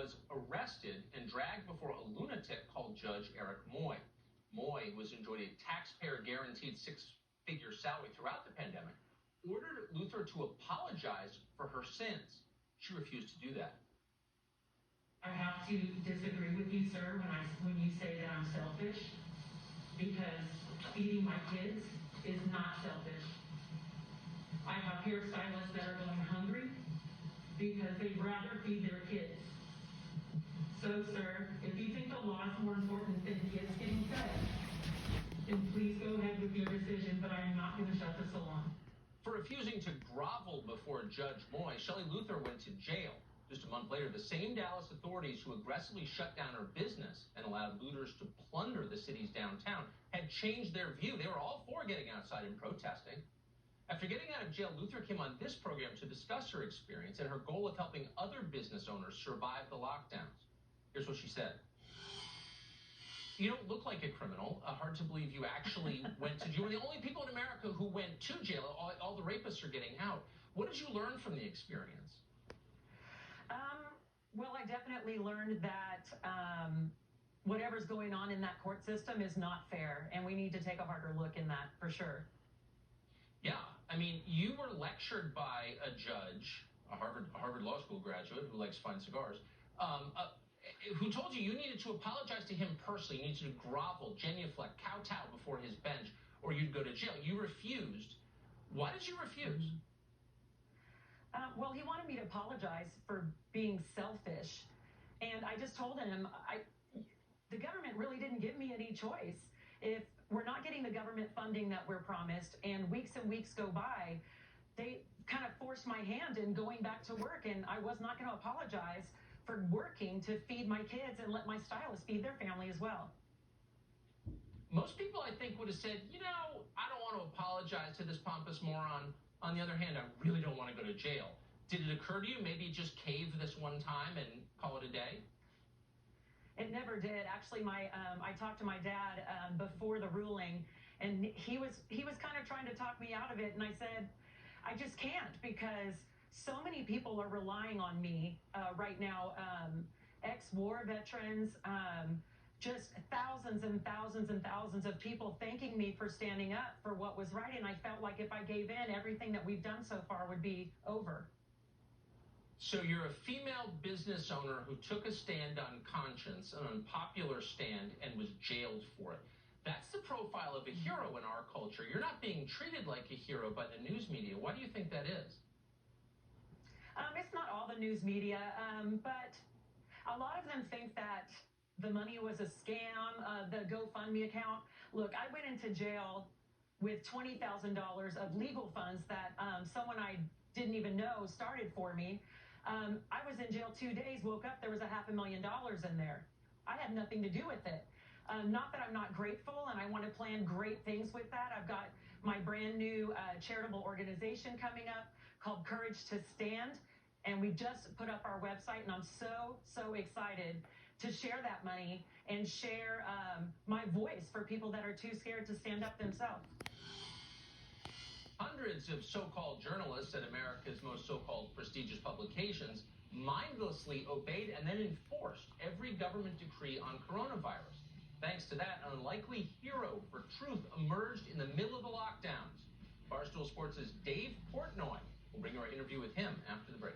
was arrested and dragged before a lunatic called Judge Eric Moy. Moy, who has enjoyed a taxpayer-guaranteed six-figure salary throughout the pandemic, ordered Luther to apologize for her sins. She refused to do that. I have to disagree with you, sir, when you say that I'm selfish, because feeding my kids is not selfish. I have hairstylists that are going hungry because they'd rather feed their kids. So, sir, if you think the law is more important than kids getting fed, then please go ahead with your decision, but I am not going to shut the salon. For refusing to grovel before Judge Moy, Shelly Luther went to jail. Just a month later, the same Dallas authorities who aggressively shut down her business and allowed looters to plunder the city's downtown had changed their view. They were all for getting outside and protesting. After getting out of jail, Luther came on this program to discuss her experience and her goal of helping other business owners survive the lockdowns. Here's what she said. You don't look like a criminal. Hard to believe you actually went to jail. You're the only people in America who went to jail. All the rapists are getting out. What did you learn from the experience? Well, I definitely learned that whatever's going on in that court system is not fair, and we need to take a harder look in that for sure. Yeah, I mean, you were lectured by a judge, a Harvard Law School graduate who likes fine cigars, who told you needed to apologize to him personally. You needed to grovel, genuflect, kowtow before his bench, or you'd go to jail. You refused. Why did you refuse? Well, he wanted me to apologize for being selfish, and I just told him the government really didn't give me any choice. If we're not getting the government funding that we're promised, and weeks go by, they kind of forced my hand in going back to work, and I was not going to apologize for working to feed my kids and let my stylists feed their family as well. Most people, I think, would have said, I don't want to apologize to this pompous moron. On the other hand, I really don't want to go to jail. Did it occur to you maybe just cave this one time and call it a day? It never did. Actually, I talked to my dad before the ruling, and he was kind of trying to talk me out of it, and I said, I just can't, because so many people are relying on me right now, ex-war veterans, just thousands and thousands and thousands of people thanking me for standing up for what was right, and I felt like if I gave in, everything that we've done so far would be over. So you're a female business owner who took a stand on conscience, an unpopular stand, and was jailed for it. That's the profile of a hero in our culture. You're not being treated like a hero by the news media. Why do you think that is? It's not all the news media, but a lot of them think that the money was a scam, the GoFundMe account. Look, I went into jail with $20,000 of legal funds that someone I didn't even know started for me. I was in jail 2 days, woke up, there was $500,000 in there. I had nothing to do with it. Not that I'm not grateful, and I want to plan great things with that. I've got my brand new charitable organization coming up called Courage to Stand, and we just put up our website, and I'm so excited to share that money and share my voice for people that are too scared to stand up themselves. Hundreds of so-called journalists at America's most so-called prestigious publications mindlessly obeyed and then enforced every government decree on coronavirus. Thanks to that, an unlikely hero for truth emerged in the middle of the lockdowns. Barstool Sports' Dave Portnoy will bring you our interview with him after the break.